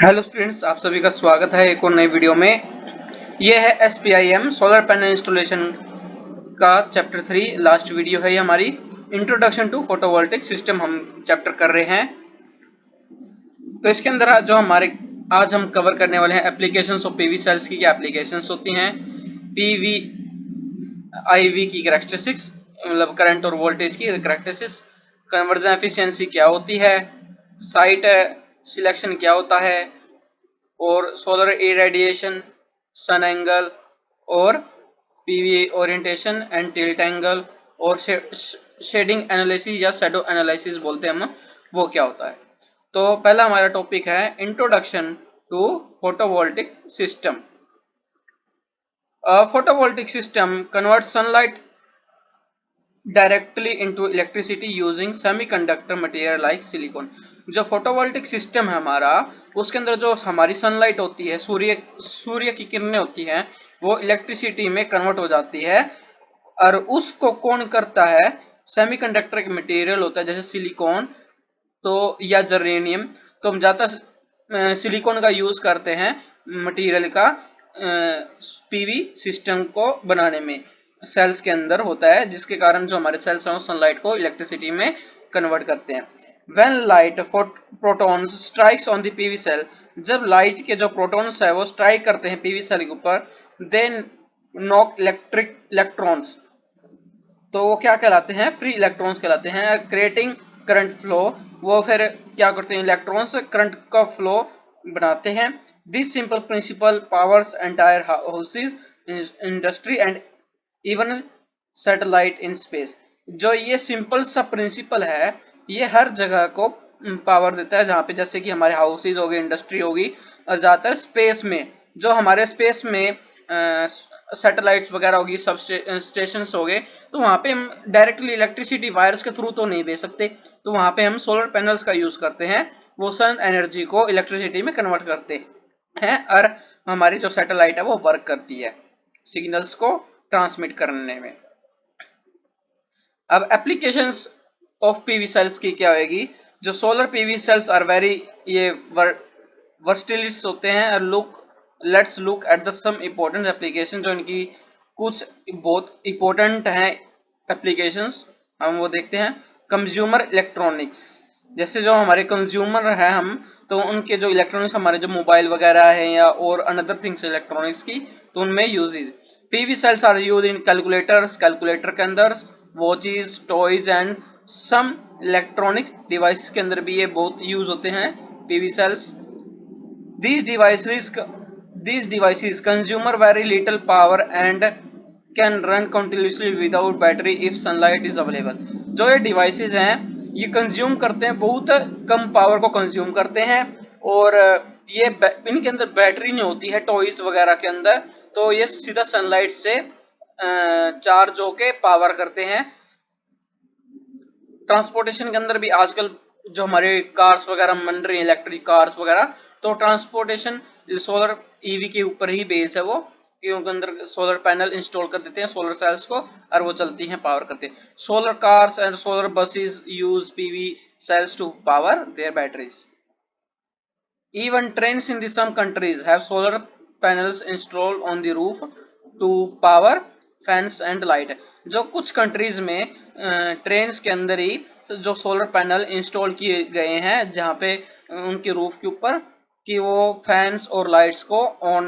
Hello students, आप सभी का स्वागत है एक और नई वीडियो में। ये है SPIM सोलर पैनल इंस्टॉलेशन का चैप्टर 3 लास्ट वीडियो है। ये हमारी इंट्रोडक्शन टू फोटोवोल्टिक सिस्टम हम चैप्टर कर रहे हैं। तो इसके अंदर जो हमारे आज हम कवर करने वाले हैं एप्लीकेशंस ऑफ पीवी सेल्स की क्या एप्लीकेशंस होती हैं, पीवी IV की कैरेक्टरिस्टिक्स मतलब करंट और वोल्टेज की कैरेक्टरिस्टिक्स, कन्वर्जन एफिशिएंसी क्या होती है, साइट सिलेक्शन क्या होता है, और सोलर इरेडिएशन, सन एंगल और PV orientation and tilt angle और शेडिंग एनालिसिस या शैडो एनालिसिस बोलते हैं हम, वो क्या होता है। तो पहला हमारा टॉपिक है introduction to photovoltaic system. Photovoltaic system convert sunlight directly into electricity using semiconductor material like silicon. जो फोटोवोल्टिक सिस्टम है हमारा, उसके अंदर जो हमारी सनलाइट होती है, सूर्य की किरणें होती हैं, वो इलेक्ट्रिसिटी में कन्वर्ट हो जाती है। और उसको कौन करता है? सेमीकंडक्टर के मटेरियल होता है, जैसे सिलिकॉन तो या जर्मेनियम। तो हम ज्यादा सिलिकॉन का यूज करते हैं मटेरियल का पीवी सिस्टम को बनाने में। सेल्स के अंदर होता है, जिसके कारण जो हमारे सेल्स हैं सनलाइट को इलेक्ट्रिसिटी में कन्वर्ट करते हैं। When light protons strikes on the PV cell, जब लाइट के जो प्रोटॉन्स है वो स्ट्राइक करते हैं पीवी सेल के ऊपर, then knock इलेक्ट्रॉन्स, तो वो क्या कहलाते हैं? फ्री इलेक्ट्रॉन्स कहलाते हैं। क्रिएटिंग करंट फ्लो, वो फिर क्या करते हैं? इलेक्ट्रॉन्स करंट का फ्लो बनाते हैं। This simple principal powers entire houses, industry and even satellite in space. जो ये सिंपल सा प्रिंसिपल है, ये हर जगह को पावर देता है, जहाँ पे जैसे कि हमारे हाउसेज हो गए, इंडस्ट्री होगी, और ज्यादातर स्पेस में, जो हमारे स्पेस में सैटेलाइट्स वगैरह होगी, सब स्टेशन हो गए, तो वहां पे हम डायरेक्टली इलेक्ट्रिसिटी वायर्स के थ्रू तो नहीं भेज सकते, तो वहां पे हम सोलर पैनल्स का यूज करते हैं। वो सन एनर्जी को इलेक्ट्रिसिटी में कन्वर्ट करते हैं और हमारी जो सैटेलाइट है वो वर्क करती है सिग्नल्स को ट्रांसमिट करने में। अब एप्लीकेशंस ऑफ पीवी सेल्स की क्या होगी? जो solar PV cells are very ये वर्सटिलिटीज होते हैं। और let's look at the some important application, जो इनकी कुछ बहुत इम्पोर्टेंट हैं एप्लीकेशंस, हम वो देखते हैं। कंज्यूमर इलेक्ट्रॉनिक्स, जैसे जो हमारे कंज्यूमर है हम, तो उनके जो इलेक्ट्रॉनिक्स, हमारे जो मोबाइल वगैरह है या और अनदर थिंग्स इलेक्ट्रॉनिक्स की, तो उनमें uses. PV cells are use in calculators, calculator के अंदर, watches, toys and some electronic device के अंदर भी ये बहुत यूज होते हैं PV cells. These devices consume very little power and can run continuously without battery if sunlight is available। जो ये डिवाइसेस हैं, ये कंज्यूम करते हैं, बहुत कम पावर को कंज्यूम करते हैं, और ये इनके अंदर बैटरी नहीं होती है टॉयज वगैरह के अंदर, तो ये सीधा सनलाइट से चार्ज होके पावर करते हैं। ट्रांसपोर्टेशन के अंदर भी आजकल जो हमारे कार्स वगैरह बन रही हैं, इलेक्ट्रिक कार्स वगैरह, तो ट्रांसपोर्टेशन सोलर ईवी के ऊपर ही बेस है वो, कि उनके अंदर सोलर पैनल इंस्टॉल कर देते हैं सोलर सेल्स को, और वो चलती हैं, पावर करते हैं। Solar cars and solar buses use PV cells to power their batteries. Even trains in some countries have solar panels installed on the roof to power fans and light। जो कुछ countries में trains के अंदर ही जो solar panel install किए गए हैं, जहाँ पे उनके रूफ के ऊपर, कि वो फैंस और लाइट्स को ऑन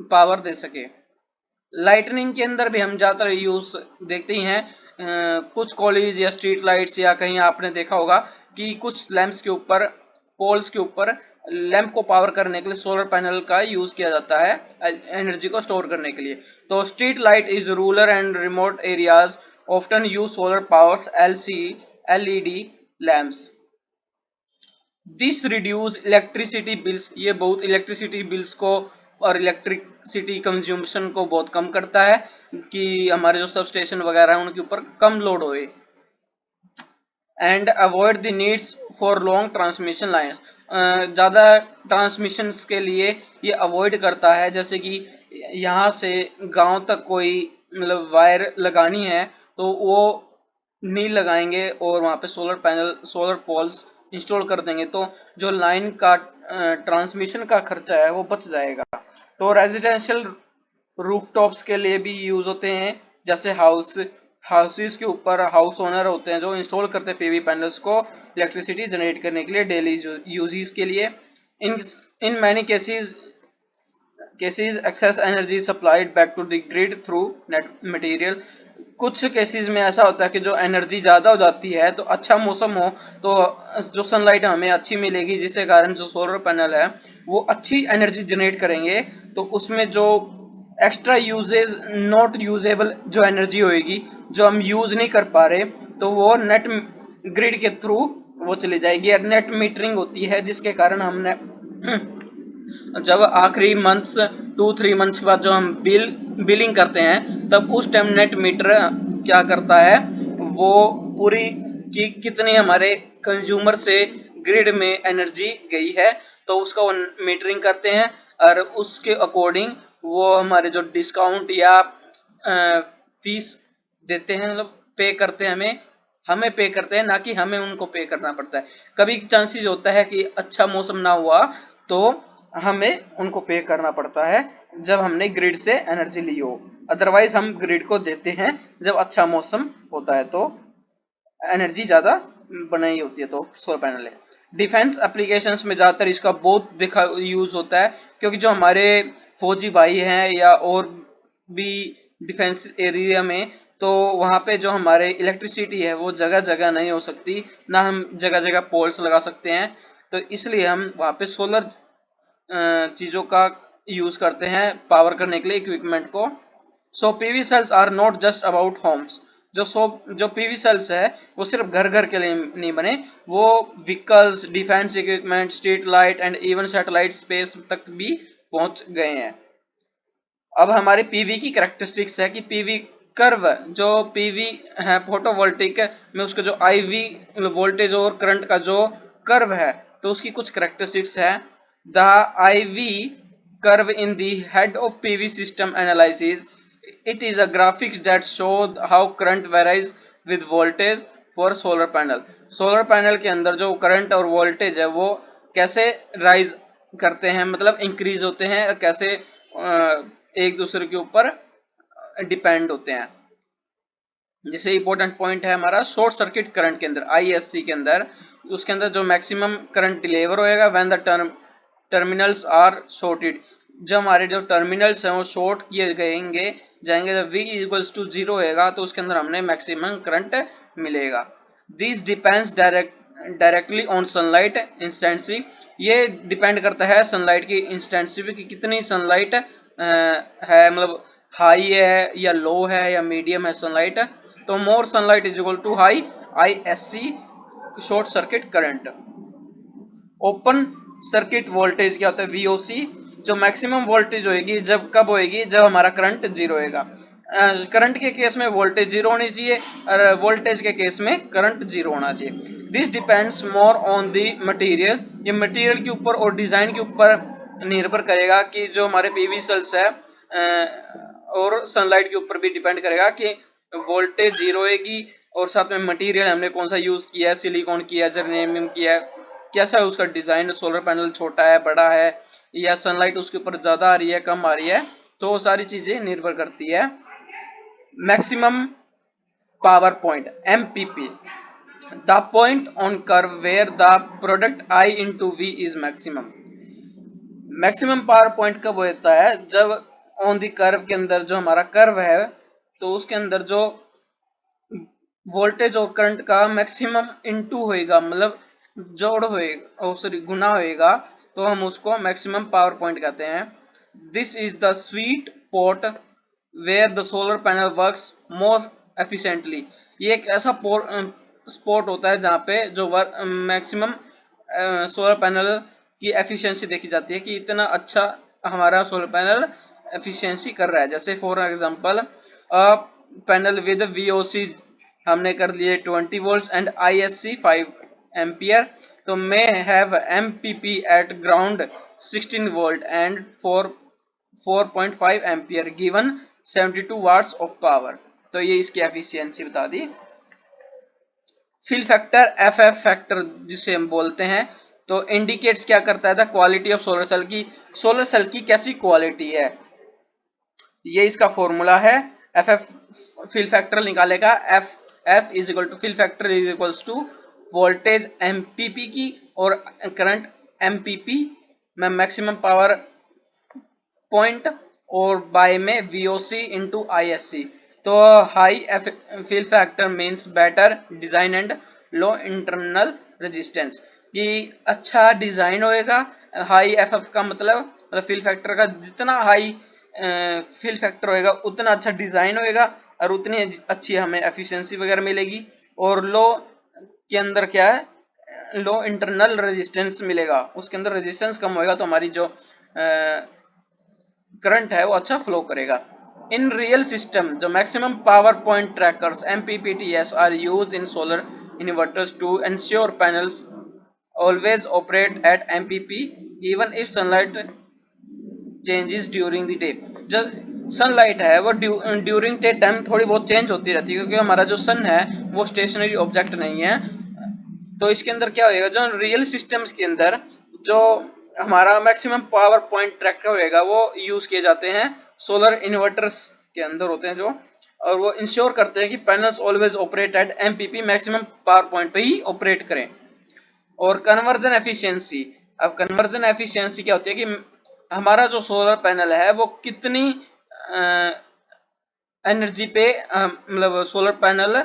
पावर दे सके। लाइटनिंग के अंदर भी हम ज्यादातर यूज देखते ही हैं। कुछ कॉलेज या स्ट्रीट लाइट्स, या कहीं आपने देखा होगा कि कुछ लैंप्स के ऊपर, पोल्स के ऊपर, लैंप को पावर करने के लिए सोलर पैनल का यूज किया जाता है, एनर्जी को स्टोर करने के लिए। तो street light is rural and remote areas often use solar powers LED lamps. This reduce electricity bills, ये बहुत इलेक्ट्रिसिटी बिल्स को और इलेक्ट्रिसिटी कंज्यूमशन को बहुत कम करता है, कि हमारे जो सब स्टेशन वगैरह हैं उनके ऊपर कम लोड होए। And avoid the needs for long transmission lines, ज़्यादा ट्रांसमिशन के लिए ये अवॉइड करता है। जैसे कि यहाँ से गांव तक कोई मतलब वायर लगानी है, तो वो नहीं लगाएंगे और वहाँ पे solar panel, solar poles install कर देंगे, तो जो लाइन का ट्रांसमिशन का खर्चा है वो बच जाएगा। तो रेजिडेंशियल रूफटॉप्स के लिए भी यूज होते हैं, जैसे हाउसेस के ऊपर हाउस ओनर होते हैं जो इंस्टॉल करते हैं पीवी पैनल्स को इलेक्ट्रिसिटी जनरेट करने के लिए डेली यूजेस के लिए। In in many cases excess energy supplied back to the grid through net material. कुछ केसेस में ऐसा होता है कि जो एनर्जी ज़्यादा हो जाती है तो अच्छा मौसम हो तो जो सनलाइट हमें अच्छी मिलेगी, जिसके कारण जो सोलर पैनल है वो अच्छी एनर्जी जनरेट करेंगे। तो उसमें जो एक्स्ट्रा यूजेज नॉट यूजेबल जो एनर्जी होगी जो हम यूज नहीं कर पा रहे, तो वो नेट ग्रिड के थ्रू वो चली जाएगी। और नेट मीटरिंग होती है जिसके कारण हमने जब आखिरी मंथ्स 2-3 मंथ्स के बाद जो हम बिलिंग करते हैं तब उस टाइम नेट मीटर क्या करता है, वो पूरी की कितनी हमारे कंज्यूमर से ग्रिड में एनर्जी गई है तो उसका वो मीटरिंग करते हैं और उसके अकॉर्डिंग वो हमारे जो डिस्काउंट या फीस देते हैं, मतलब पे करते हैं, हमें पे करते हैं, ना कि हमें उनको पे करना पड़ता है। कभी चांसेस होता है कि अच्छा मौसम ना हुआ तो हमें उनको पे करना पड़ता है जब हमने ग्रिड से एनर्जी ली हो, अदरवाइज हम ग्रिड को देते हैं जब अच्छा मौसम होता है तो एनर्जी ज्यादा बनाई होती है तो सोलर पैनल है। डिफेंस एप्लीकेशंस में ज्यादातर इसका बहुत देखा यूज होता है, क्योंकि जो हमारे फौजी भाई हैं या और भी डिफेंस एरिया में, तो वहां पे जो हमारे इलेक्ट्रिसिटी है वो जगह जगह नहीं हो सकती, ना हम जगह जगह पोल्स लगा सकते हैं, तो इसलिए हम वहां पे सोलर चीजों का यूज करते हैं पावर करने के लिए इक्विपमेंट को। So PV cells are not just about homes. जो पीवी सेल्स है वो सिर्फ घर घर के लिए नहीं बने, वो vehicles, defence equipment, street light and even satellite space तक भी पहुंच गए हैं। अब हमारे पीवी की कैरेक्टरिस्टिक्स है कि पीवी कर्व, जो पीवी है फोटोवोल्टिक में उसका जो आईवी वोल्टेज और करंट का जो कर्व है तो उसकी कुछ कैरेक्टरिस्टिक्स है। The IV curve in the head of PV system analysis. It is a graphics that show how current varies with voltage for solar panel. Solar panel के अंदर जो करंट और वोल्टेज है वो कैसे राइज करते हैं, मतलब इंक्रीज होते हैं, और कैसे एक दूसरे के ऊपर डिपेंड होते हैं। जैसे इंपॉर्टेंट पॉइंट है हमारा शॉर्ट सर्किट करंट के अंदर आईएससी के अंदर, उसके अंदर जो मैक्सिमम करंट डिलीवर होएगा when the terminals are shorted. जो हमारे जो टर्मिनल्स हैं वो शॉर्ट किए जाएंगे जब V इक्वल्स टू 0 होएगा तो उसके अंदर हमने मैक्सिमम करंट मिलेगा। This depends directly on sunlight intensity. ये डिपेंड करता है सनलाइट की इंस्टेंसी पे कि कितनी सनलाइट है, मतलब हाई है या लो है या मीडियम है सनलाइट। तो more sunlight is equal to high ISC short circuit current. Open circuit voltage क्या होता है, वीओसी। जो मैक्सिमम वोल्टेज होगी जब कब होगी, जब हमारा करंट जीरो होएगा। करंट के केस में वोल्टेज जीरो होनी चाहिए और वोल्टेज के केस में करंट जीरो होना चाहिए। This depends more on the material. ये मटेरियल के ऊपर और डिजाइन के ऊपर निर्भर करेगा कि जो हमारे पीवी सेल्स है, और सनलाइट के ऊपर भी डिपेंड करेगा कि वोल्टेज जीरो होगी और साथ में मटेरियल हमने कौन सा यूज किया है, सिलिकॉन किया है, जर्मेनियम किया है, कैसा है उसका डिजाइन, सोलर पैनल छोटा है बड़ा है या सनलाइट उसके ऊपर ज्यादा आ रही है कम आ रही है, तो वो सारी चीजें निर्भर करती है। Maximum power point MPP, the point on curve where the product I into V is maximum. Maximum power point कब होता है, जब ऑन द कर्व के अंदर जो हमारा कर्व है तो उसके अंदर जो वोल्टेज और करंट का मैक्सिमम इनटू होएगा, मतलब जोड़ होएगा, सॉरी गुना होएगा, तो हम उसको मैक्सिमम पावर पॉइंट कहते हैं। This is the sweet spot where the solar panel works more efficiently. ये एक ऐसा स्पॉट होता है जहाँ पे जो मैक्सिमम सोलर पैनल की एफिशिएंसी देखी जाती है कि इतना अच्छा हमारा सोलर पैनल एफिशिएंसी कर रहा है। जैसे for example panel with VOC हमने कर लिए 20 वोल्ट्स एंड आईएससी 5 एम्पियर, तो may have MPP at ground 16 volt and 4.5 ampere given 72 watts of power. तो ये इसकी एफिशिएंसी बता दी। फिल फैक्टर एफ फैक्टर जिसे हम बोलते हैं, तो इंडिकेट्स क्या करता है, the quality of solar cell की, सोलर सेल की कैसी क्वालिटी है, ये इसका फॉर्मूला है। एफ एफ फिल फैक्टर निकालेगा, F is equal to fill factor is equals to voltage MPP की और करंट एमपीपी में मैक्सिमम पावर पॉइंट और बाय में वीओसी इंटू आईएससी। तो high fill factor means better design and low internal resistance, कि अच्छा design होएगा। High FF का मतलब फिल फैक्टर का जितना हाई फिल फैक्टर होएगा उतना अच्छा डिजाइन होएगा और उतनी अच्छी हमें एफिशिएंसी वगैरह मिलेगी। और लो के अंदर क्या है, लो इंटरनल रेजिस्टेंस मिलेगा, उसके अंदर रेजिस्टेंस कम होएगा तो हमारी जो करंट है वो अच्छा फ्लो करेगा। इन रियल सिस्टम जो maximum power point trackers MPPTs are use in solar inverters to ensure panels always operate at MPP even if sunlight changes during the day. जो सनलाइट है वो ड्यूरिंग डे टाइम थोड़ी बहुत change होती रहती है, क्योंकि हमारा जो सन है वो स्टेशनरी ऑब्जेक्ट नहीं है। तो इसके अंदर क्या होएगा, जो रियल सिस्टम्स के अंदर जो हमारा मैक्सिमम पावर पॉइंट ट्रैक्टर होएगा वो यूज किए जाते हैं सोलर इन्वर्टर्स के अंदर होते हैं जो, और वो इंश्योर करते हैं कि panels always operate at MPP maximum power point पे ही ऑपरेट करें। और कन्वर्जन एफिशिएंसी, अब कन्वर्जन एफिशिएंसी क्या होती है कि हमारा जो सोलर पैनल है वो कितनी एनर्जी पे मतलब सोलर पैनल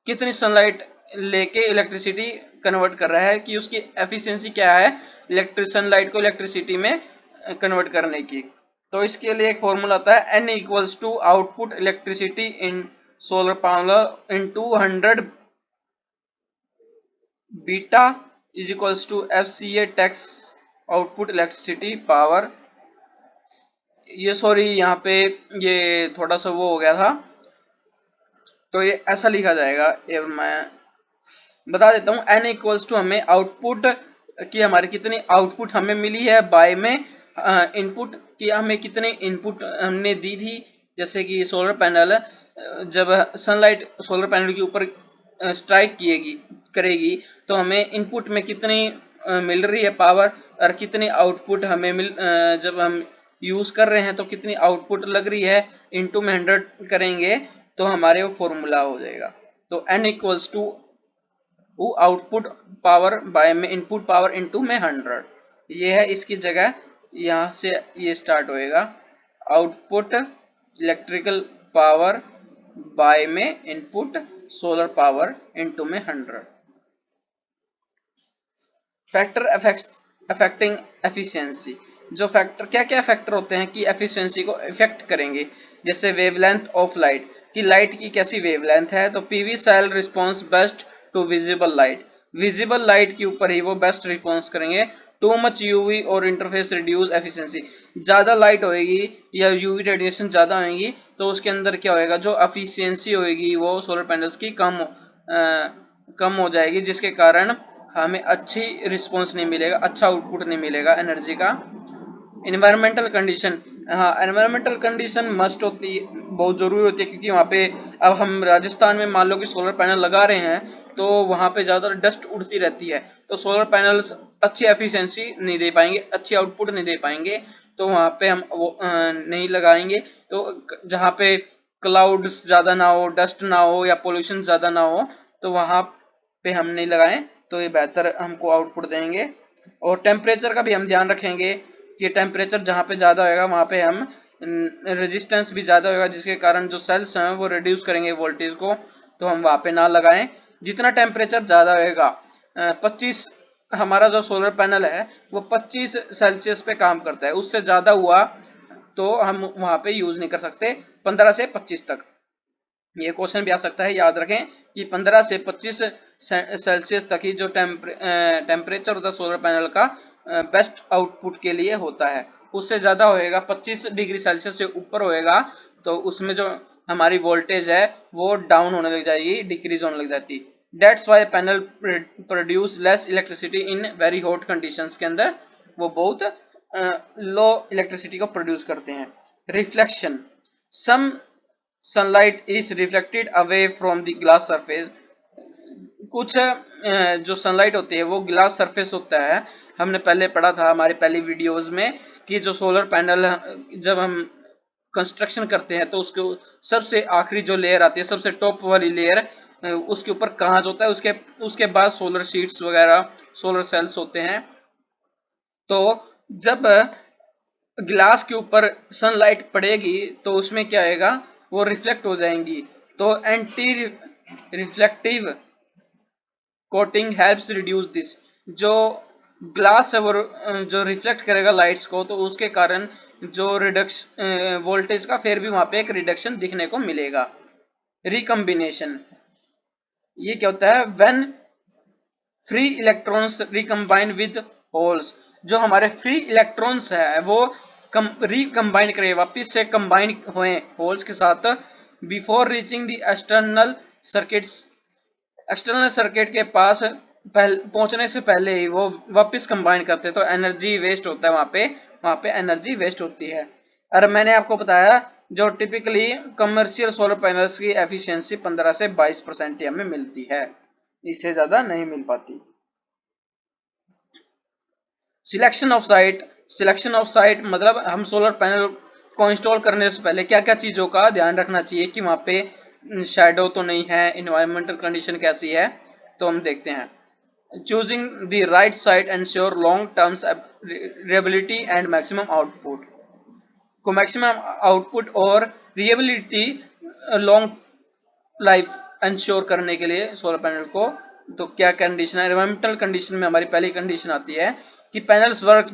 कितनी सनलाइट लेके इलेक्ट्रिसिटी कन्वर्ट कर रहा है, कि उसकी एफिशिएंसी क्या है इलेक्ट्रिक सनलाइट को इलेक्ट्रिसिटी में कन्वर्ट करने की। तो इसके लिए एक फॉर्मूला आता है, N equals to output electricity in solar panel into 100 beta is equals to FCA tax output electricity power. ये सॉरी यहाँ पे ये थोड़ा सा वो हो गया था, तो ये ऐसा लिखा जाएगा, ये मैं बता देता हूँ। N इक्वल्स टू हमें आउटपुट की हमारी कितनी आउटपुट हमें मिली है बाय में इनपुट की हमें कितने इनपुट हमने दी थी। जैसे कि सोलर पैनल जब सनलाइट सोलर पैनल के ऊपर स्ट्राइक करेगी तो हमें इनपुट में कितनी मिल रही है पावर, और कितनी आउटपुट हमें जब हम यूज कर रहे हैं तो कितनी आउटपुट लग रही है, इनटू में 100 करेंगे तो हमारे वो फॉर्मूला हो जाएगा। तो N equals to output power by में इनपुट पावर इनटू में 100, ये है इसकी जगह, यहाँ से ये स्टार्ट होएगा आउटपुट इलेक्ट्रिकल पावर बाय में इनपुट सोलर पावर इनटू में 100। फैक्टर अफेक्टिंग एफिशिएंसी, जो फैक्टर क्या क्या फैक्टर होते हैं कि एफिशिएंसी को इफेक्ट करेंगे। जैसे वेवलेंथ ऑफ लाइट, कि लाइट की कैसी वेवलेंथ है, तो PV cell response best to visible light, visible light के ऊपर ही वो बेस्ट रिस्पॉन्स करेंगे। टू मच यूवी और इंटरफेस रिड्यूस एफिशिएंसी, ज्यादा लाइट होएगी या यूवी रेडिएशन ज्यादा होएगी तो उसके अंदर क्या होएगा, जो एफिशिएंसी होएगी वो सोलर पैनल्स की कम हो जाएगी, जिसके कारण हमें अच्छी रिस्पॉन्स नहीं मिलेगा, अच्छा आउटपुट नहीं मिलेगा एनर्जी का। इन्वायरमेंटल कंडीशन, हाँ एनवायरमेंटल कंडीशन मस्ट होती है, बहुत जरूरी होती है, क्योंकि वहाँ पे अब हम राजस्थान में मान लो कि सोलर पैनल लगा रहे हैं तो वहाँ पे ज़्यादा डस्ट उड़ती रहती है, तो सोलर पैनल्स अच्छी एफिशिएंसी नहीं दे पाएंगे, अच्छी आउटपुट नहीं दे पाएंगे, तो वहाँ पे हम वो नहीं लगाएंगे। तो जहाँ पे क्लाउड्स ज़्यादा ना हो, डस्ट ना हो या पोल्यूशन ज़्यादा ना हो, तो वहाँ पे हम नहीं लगाएं, तो ये बेहतर हमको आउटपुट देंगे। और टेम्परेचर का भी हम ध्यान रखेंगे कि टेम्परेचर जहाँ पे ज़्यादा होगा वहाँ पे हम रेजिस्टेंस भी ज़्यादा होगा, जिसके कारण जो सेल्स हैं वो रिड्यूस करेंगे वोल्टेज को, तो हम वहाँ पे ना लगाएं। जितना टेम्परेचर ज़्यादा होगा 25, हमारा जो सोलर पैनल है वो 25 सेल्सियस पे काम करता है, उससे ज़्यादा हुआ तो हम वहाँ पे यूज़ नहीं कर सकते 15 से 25 तक। ये क्वेश्चन भी आ सकता है, याद रखें कि 15 से 25 सेल्सियस तक ही जो टेम्परेचर होता है सोलर पैनल का बेस्ट आउटपुट के लिए होता है। उससे ज़्यादा होएगा 25 डिग्री सेल्सियस से ऊपर होएगा तो उसमें जो हमारी वोल्टेज है वो डाउन होने लग जाएगी, डिक्रीज होने लग जाती है। That's why panel produce less electricity in very hot conditions, के अंदर वो बहुत लो इलेक्ट्रिसिटी को प्रोड्यूस करते हैं। Reflection, some sunlight is reflected away from the glass surface, कुछ जो सनलाइट होती है वो ग्लास सरफेस होता है। हमने पहले पढ़ा था हमारी पहली वीडियोस में कि जो सोलर पैनल जब हम कंस्ट्रक्शन करते हैं तो उसके सबसे आखिरी जो लेयर आती है, सबसे टॉप वाली लेयर, उसके ऊपर कांच होता है, उसके उसके बाद सोलर शीट्स वगैरह, सोलर सेल्स होते हैं। तो जब ग्लास के ऊपर सनलाइट पड़ेगी तो उसमें क्या आएगा, वो रिफ्लेक्ट हो जाएंगी। तो anti reflective coating helps reduce this. जो ग्लास है वो जो रिफ्लेक्ट करेगा लाइट्स को, तो उसके कारण जो रिडक्शन वोल्टेज का फिर भी वहां पे एक रिडक्शन दिखने को मिलेगा। रिकम्बिनेशन, ये क्या होता है, when free electrons recombine with holes. जो हमारे फ्री इलेक्ट्रॉन्स है वो रिकम्बाइन करे, वापिस से कंबाइन हुए होल्स के साथ, before reaching the external circuits. External circuit के पास पहुंचने से पहले ही वो वापस कंबाइन करते हैं, तो एनर्जी वेस्ट होता है वहां पे एनर्जी वेस्ट होती है। और मैंने आपको बताया जो टिपिकली कमर्शियल सोलर पैनल्स की एफिशिएंसी 15 से 22% हमें मिलती है, इससे ज्यादा नहीं मिल पाती। Selection of site, selection of site मतलब हम सोलर पैनल को इंस्टॉल करने से पहले क्या क्या चीजों का ध्यान रखना चाहिए कि वहां पे शैडो तो नहीं है, इन्वायरमेंटल कंडीशन कैसी है, तो हम देखते हैं। choosing the right site ensure long term reliability and maximum output। को मैक्सिमम आउटपुट और रिएबिलिटी, लॉन्ग लाइफ इंश्योर करने के लिए सोलर पैनल को, तो क्या कंडीशन है, एनवायरमेंटल कंडीशन में हमारी पहली कंडीशन आती है कि पैनल्स वर्क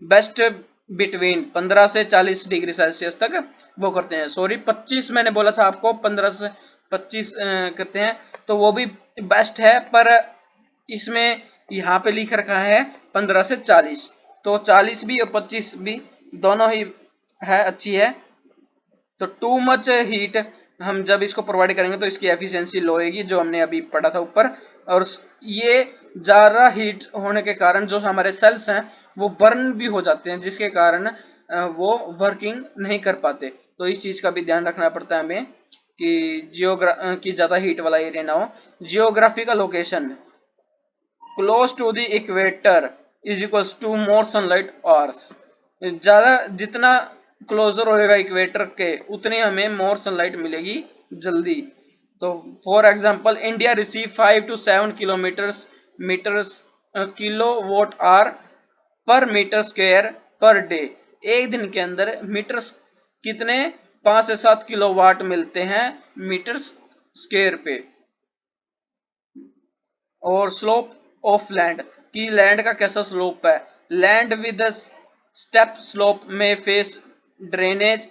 बेस्ट बिटवीन 15 से 40 डिग्री सेल्सियस तक वो करते हैं। सॉरी 25 मैंने बोला था आपको, 15 से 25 करते हैं, तो वो भी बेस्ट है, पर इसमें यहाँ पे लिख रखा है 15 से 40, तो 40 भी और 25 भी दोनों ही है, अच्छी है। तो टू मच हीट हम जब इसको प्रोवाइड करेंगे तो इसकी एफिशिएंसी लो होगी, जो हमने अभी पढ़ा था ऊपर। और ये ज्यादा हीट होने के कारण जो हमारे सेल्स हैं वो बर्न भी हो जाते हैं, जिसके कारण वो वर्किंग नहीं कर पाते। तो इस चीज का भी ध्यान रखना पड़ता है हमें कि की ज्यादा हीट वाला एरिया ना हो। Geographical location, close to the equator is equals to more sunlight hours. ज्यादा जितना क्लोजर होएगा इक्वेटर के, उतनी हमें मोर सनलाइट मिलेगी जल्दी। तो for example India receive 5 to 7 kilometres metres kilo watt hour per metre square per day. एक दिन के अंदर मीटर्स कितने, 5 से 7 किलोवाट मिलते हैं मीटर स्क्वायर पे। और स्लोप ऑफ लैंड, की लैंड का कैसा स्लोप है, लैंड विद स्टेप स्लोप में face drainage,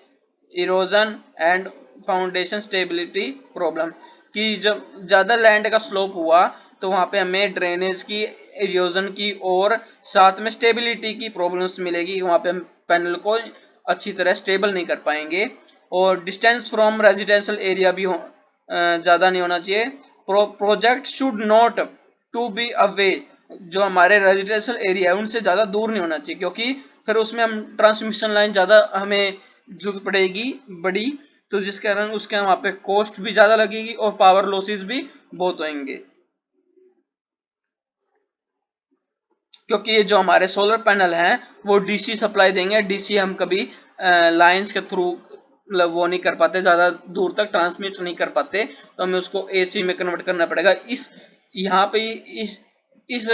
erosion and foundation stability problem. कि जब ज्यादा लैंड का स्लोप हुआ तो वहां पे हमें ड्रेनेज की, इरोजन की और साथ में स्टेबिलिटी की प्रॉब्लम्स मिलेगी, वहां पे हम पैनल को अच्छी तरह स्टेबल नहीं कर पाएंगे। और डिस्टेंस फ्रॉम रेजिडेंशियल एरिया भी ज्यादा नहीं होना चाहिए। Project should not to be away, जो हमारे रेजिडेंशियल एरिया है उनसे ज्यादा दूर नहीं होना चाहिए, क्योंकि फिर उसमें हम ट्रांसमिशन लाइन ज्यादा हमें जरूरत पड़ेगी बड़ी, तो जिस कारण उसके वहां पे कॉस्ट भी ज्यादा लगेगी और पावर लॉसेस भी बहुत होंगे। क्योंकि ये जो हमारे सोलर पैनल हैं वो डीसी सप्लाई देंगे, डीसी हम कभी लाइंस के थ्रू मतलब वो नहीं कर पाते, ज्यादा दूर तक ट्रांसमिट नहीं कर पाते, तो हमें उसको एसी में कन्वर्ट करना पड़ेगा। इस यहाँ पे इस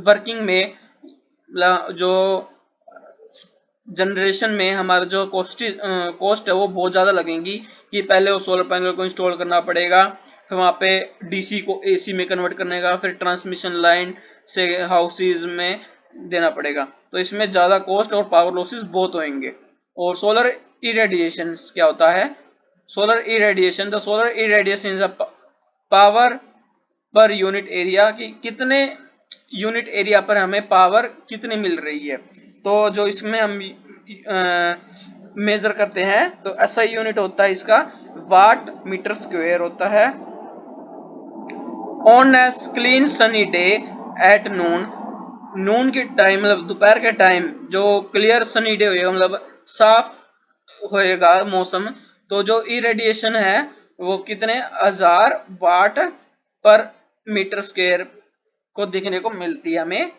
वर्किंग में जो जनरेशन में हमारा जो कॉस्ट है वो बहुत ज्यादा लगेंगी, कि पहले वो सोलर पैनल को इंस्टॉल करना पड़ेगा, फिर वहां पे डीसी को एसी में कन्वर्ट करने का, फिर ट्रांसमिशन लाइन से हाउसेज में देना पड़ेगा, तो इसमें ज्यादा कॉस्ट और पावर लॉसेस बहुत होंगे। और सोलर इरेडिएशन क्या होता है, solar irradiation, the solar irradiation is a power per unit area, की कितने यूनिट एरिया पर हमें पावर कितनी मिल रही है। तो जो इसमें हम मेजर करते हैं तो ऐसा यूनिट होता है इसका, वाट मीटर स्क्वायर होता है। On a clean sunny day at noon, noon के टाइम मतलब दोपहर के टाइम जो क्लियर सनी डे होगा, मतलब साफ होएगा मौसम, तो जो इरेडिएशन है वो कितने 1000 वाट पर मीटर स्क्वायर को देखने को मिलती है हमें।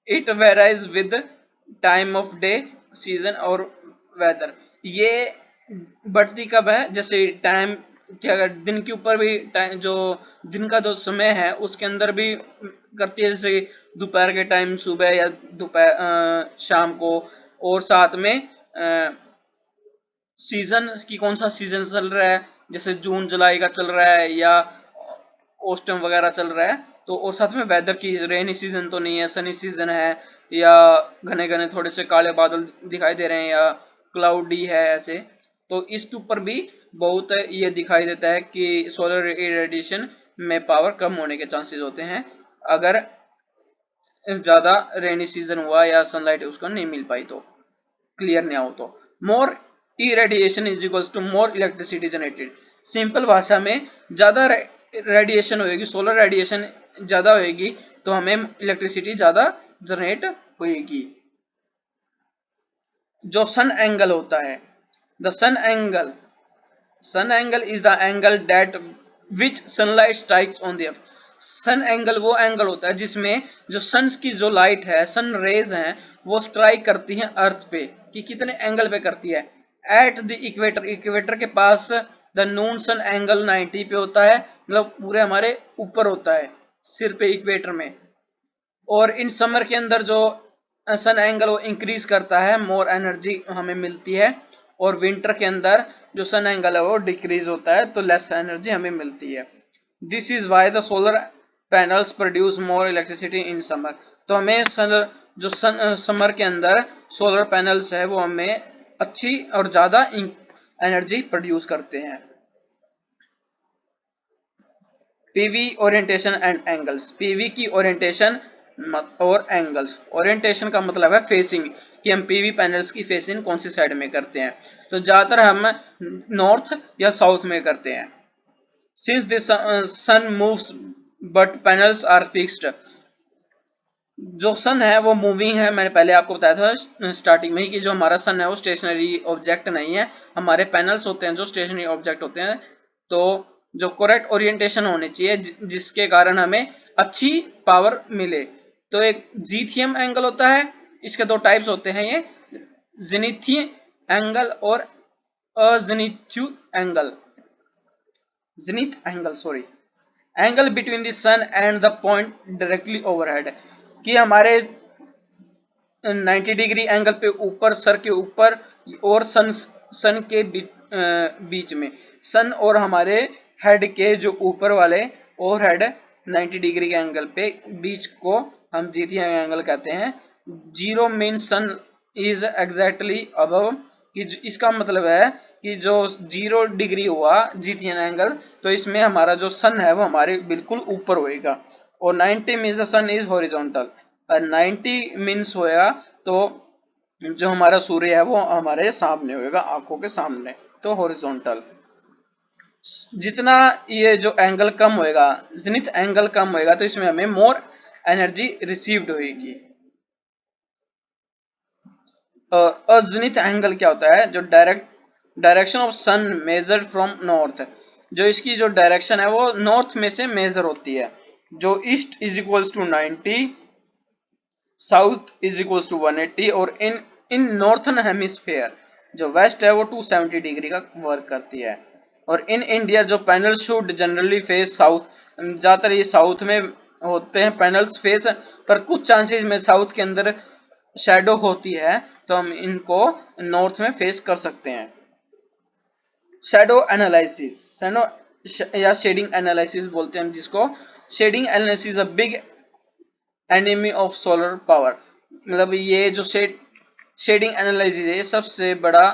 It varies with time of day, season और वेदर। ये बढ़ती कब है, जैसे टाइम क्या अगर दिन के ऊपर भी टाइम, जो दिन का जो समय है उसके अंदर भी करती है, जैसे दोपहर के टाइम, सुबह या दोपहर शाम को। और साथ में सीजन की, कौन सा सीजन चल रहा है, जैसे जून जुलाई का चल रहा है या ऑस्टम वगैरह चल रहा है। तो और साथ में वेदर की, रेनी सीजन तो नहीं है, सनी सीजन है, या घने घने थोड़े से काले बादल दिखाई दे रहे हैं, या क्लाउडी है ऐसे। तो इसके ऊपर भी बहुत ये दिखाई देता है कि सोलर इरेडिएशन में पावर कम होने के चांसेस होते हैं अगर ज्यादा रेनी सीजन हुआ या सनलाइट उसको नहीं मिल पाई तो, क्लियर नहीं हो तो। More irradiation is equals to more electricity generated. Simple भाषा में ज्यादा रेडिएशन होगी, सोलर रेडिएशन ज्यादा होगी तो हमें इलेक्ट्रिसिटी ज्यादा जनरेट होगी। जो सन एंगल होता है, the sun angle is the angle that which sunlight strikes on the earth. Sun angle वो एंगल होता है जिसमें जो सन की जो लाइट है, सन रेज हैं, वो स्ट्राइक करती हैं अर्थ पे। कि कितने एंगल पे करती है, एट द इक्वेटर, इक्वेटर के पास द नून सन एंगल 90 पे होता है, मतलब पूरे हमारे ऊपर होता है सिर पे, इक्वेटर में। और इन समर के अंदर जो सन एंगल वो इंक्रीज करता है, मोर एनर्जी हमें मिलती है। और विंटर के अंदर जो सन एंगल है वो डिक्रीज होता है, तो लेस एनर्जी हमें मिलती है। This is why the solar panels produce more electricity in summer. तो हमें जो समर के अंदर सोलर पैनल्स है वो हमें अच्छी और ज्यादा एनर्जी प्रोड्यूस करते हैं। PV orientation and angles. PV की ओरिएंटेशन और एंगल्स। ओरिएंटेशन का मतलब है फेसिंग, कि हम पीवी पैनल्स की फेसिंग कौन सी साइड में करते हैं। तो ज्यादातर हम नॉर्थ या साउथ में करते हैं। Since this sun moves but panels are fixed. जो सन है वो मूविंग है, मैंने पहले आपको बताया था स्टार्टिंग में ही कि जो हमारा सन है वो स्टेशनरी ऑब्जेक्ट नहीं है, हमारे पैनल्स होते हैं जो स्टेशनरी ऑब्जेक्ट होते हैं। तो जो करेक्ट ओरिएंटेशन होनी चाहिए जिसके कारण हमें अच्छी पावर मिले। तो एक जीथियम एंगल होता है, इसके दो टाइप्स होते हैं, ये जेनिथी एंगल और azimuth angle, zenith angle sorry, angle between the sun and the point directly overhead. कि हमारे 90 डिग्री एंगल पे ऊपर, सर के ऊपर, और सन के बीच में, सन और हमारे हेड के जो ऊपर वाले और हेड 90 डिग्री के एंगल पे बीच को हम जीथियम एंगल कहते हैं। Zero mean sun is exactly above. कि इसका मतलब है कि जो 0 डिग्री हुआ जीथियम एंगल, तो इसमें हमारा जो सन है वो हमारे बिल्कुल ऊपर होएगा। और 90 means the sun is horizontal, और 90 मीन्स होया तो जो हमारा सूर्य है वो हमारे सामने होएगा, आंखों के सामने, तो हॉरिजॉन्टल। जितना ये जो एंगल कम होएगा, जेनिथ एंगल कम होएगा, तो इसमें हमें मोर एनर्जी रिसीव्ड होएगी। अजेनिथ एंगल क्या होता है, जो direction of sun measured from north. जो इसकी जो डायरेक्शन है वो नॉर्थ में से मेजर होती है। जो east is equals to 90, south is equals to 180, और इन नॉर्थन हेमिस्फेयर जो वेस्ट है वो 270 डिग्री का वर्क करती है। और इन इंडिया जो panel should generally face south, ज्यादातर ये साउथ में होते हैं पैनल्स फेस, पर कुछ चांसेस में साउथ के अंदर शैडो होती है तो हम इनको नॉर्थ में फेस कर सकते हैं। शैडो एनालिसिस, या शेडिंग एनालिसिस बोलते हैं हम जिसको। Shading analysis a big enemy of solar power. मतलब ये जो शेडिंग एनालिसिस है ये सबसे बड़ा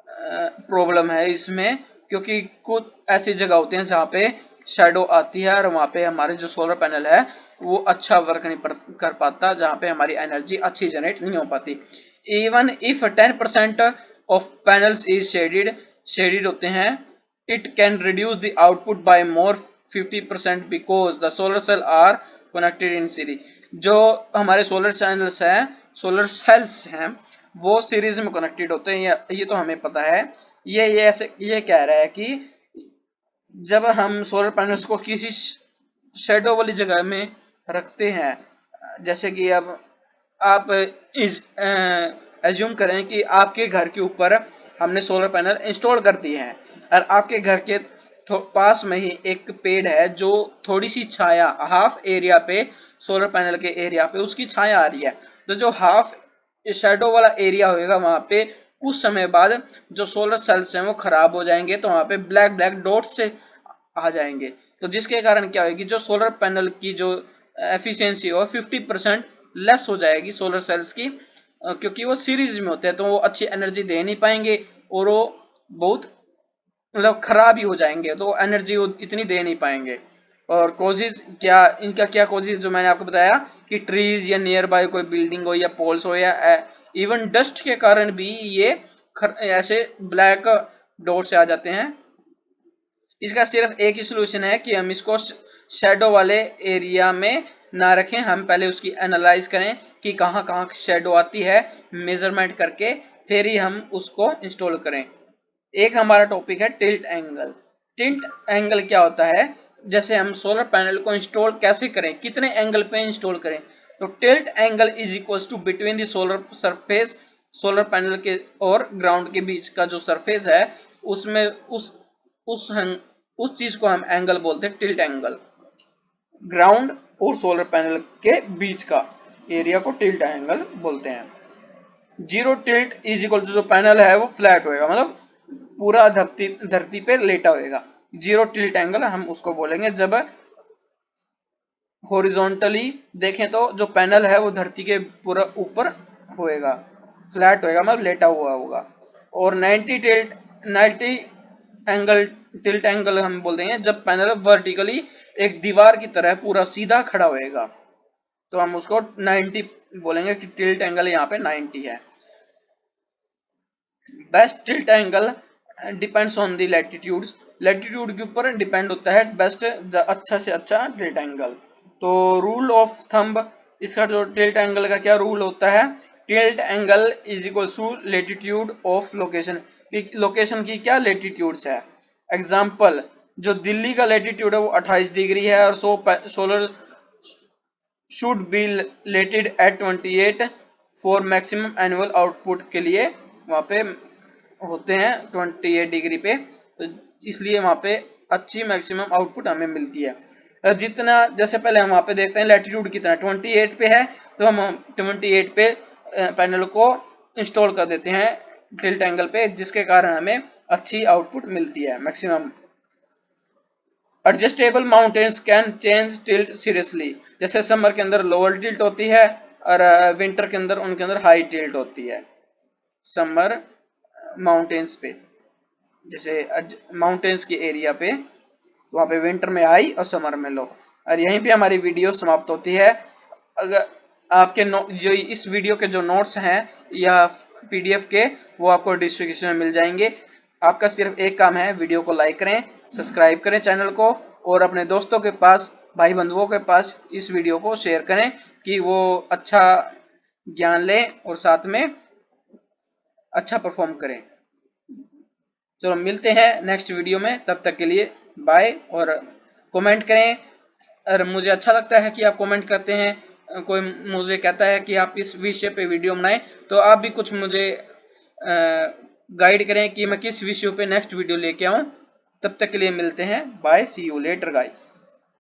प्रॉब्लम है इसमें, क्योंकि कुछ ऐसी जगह होती हैं जहाँ पे शेडो आती है और वहाँ पे हमारे जो सोलर पैनल है वो अच्छा वर्क नहीं कर पाता, जहाँ पे हमारी एनर्जी अच्छी जनरेट नहीं हो पाती। Even if 10% of panels is shaded होते हैं, it can reduce the output by more 50% because the solar cell are connected in series। जो हमारे सोलर सेल्स हैं वो सीरीज में कनेक्टेड होते हैं, ये तो हमें पता है। ये ऐसे ये कह रहा है कि जब हम सोलर पैनल्स को किसी शेडो वाली जगह में रखते हैं। जैसे कि अब आप एज्यूम करें कि आपके घर के ऊपर हमने सोलर पैनल इंस्टॉल कर दिए हैं और आपके घर के पास में ही एक पेड़ है जो थोड़ी सी छाया हाफ एरिया पे सोलर पैनल के एरिया पे उसकी छाया आ रही है। तो जो हाफ शेडो वाला एरिया होगा वहां पे कुछ समय बाद जो सोलर सेल्स हैं वो खराब हो जाएंगे, तो वहां पे ब्लैक ब्लैक डॉट से आ जाएंगे। तो जिसके कारण क्या होगी, जो सोलर पैनल की जो एफिशिएंसी हो 50% लेस हो जाएगी सोलर सेल्स की, क्योंकि वो सीरीज में होते हैं तो वो अच्छी एनर्जी दे नहीं पाएंगे और वो बहुत मतलब खराब ही हो जाएंगे, तो एनर्जी वो इतनी दे नहीं पाएंगे। और कॉजेज क्या, इनका क्या कॉजेज जो मैंने आपको बताया कि ट्रीज या नियर बाय कोई बिल्डिंग हो या पोल्स हो या इवन डस्ट के कारण भी ये ऐसे ब्लैक डॉट से आ जाते हैं। इसका सिर्फ एक ही सोल्यूशन है कि हम इसको शेडो वाले एरिया में ना रखें, हम पहले उसकी एनालाइज करें कि कहाँ कहाँ शेडो आती है, मेजरमेंट करके फिर ही हम उसको इंस्टॉल करें। एक हमारा टॉपिक है टिल्ट एंगल। टिल्ट एंगल क्या होता है, जैसे हम सोलर पैनल को इंस्टॉल कैसे करें, कितने एंगल पे इंस्टॉल करें। तो tilt angle is equal to between the solar surface, solar panel के और ग्राउंड के बीच का जो सरफेस है उसमें उस उस चीज को हम एंगल बोलते हैं टिल्ट एंगल। ग्राउंड और सोलर पैनल के बीच का एरिया को टिल्ट एंगल बोलते हैं। Zero tilt is equal to जो पैनल है वो फ्लैट होएगा, मतलब पूरा धरती पे लेटा होएगा। जीरो टिल्ट एंगल हम उसको बोलेंगे जब हॉरिजॉन्टली देखें तो जो पैनल है वो धरती के पूरा ऊपर होएगा, फ्लैट होएगा मतलब लेटा हुआ होगा। और 90 एंगल टिल्ट एंगल हम बोल देंगे जब पैनल वर्टिकली एक दीवार की तरह पूरा सीधा खड़ा होएगा, तो हम उसको 90 बोलेंगे कि टिल्ट एंगल यहाँ पे 90 है। Best tilt angle depends on the latitudes, latitude के ऊपर डिपेंड होता है बेस्ट अच्छा से अच्छा टिल्ट एंगल। तो रूल ऑफ थंब, इसका जो टिल्ट एंगल का क्या रूल होता है, tilt angle is equal to latitude of location, location की क्या लैटिट्यूड्स है। एग्जांपल, जो दिल्ली का लैटिट्यूड है वो 28 डिग्री है और solar should be tilted at 28 for maximum annual output के लिए वहां पे होते हैं 28 डिग्री पे, तो इसलिए वहां पे अच्छी मैक्सिमम आउटपुट हमें मिलती है। जितना जैसे पहले हम वहां पे देखते हैं लैटिट्यूड कितना 28 पे है, तो हम 28 पे पैनल को इंस्टॉल कर देते हैं टिल्ट एंगल पे, जिसके कारण हमें अच्छी आउटपुट मिलती है maximum. Adjustable mountains can change tilt seriously, जैसे समर के अंदर लोअर टिल्ट होती है और विंटर के अंदर उनके अंदर हाई टिल्ट होती है। समर माउंटेन्स पे, जैसे माउंटेन्स के एरिया पे वहां पे विंटर में हाई और समर में लो। और यहीं पे हमारी वीडियो समाप्त होती है। अगर आपके जो इस वीडियो के जो नोट्स हैं या पीडीएफ के, वो आपको डिस्क्रिप्शन में मिल जाएंगे। आपका सिर्फ एक काम है, वीडियो को लाइक करें, सब्सक्राइब करें चैनल को और अपने दोस्तों के पास, भाई बंधुओं के पास इस वीडियो को शेयर करें कि वो अच्छा ज्ञान लें और साथ में अच्छा परफॉर्म करें। चलो मिलते हैं नेक्स्ट वीडियो में, तब तक के लिए बाय। और कमेंट करें, और मुझे अच्छा लगता है कि आप कमेंट करते हैं। कोई मुझे कहता है कि आप इस विषय पे वीडियो बनाएं, तो आप भी कुछ मुझे गाइड करें कि मैं किस विषय पे नेक्स्ट वीडियो लेके आऊं। तब तक के लिए मिलते हैं, bye, see you later guys.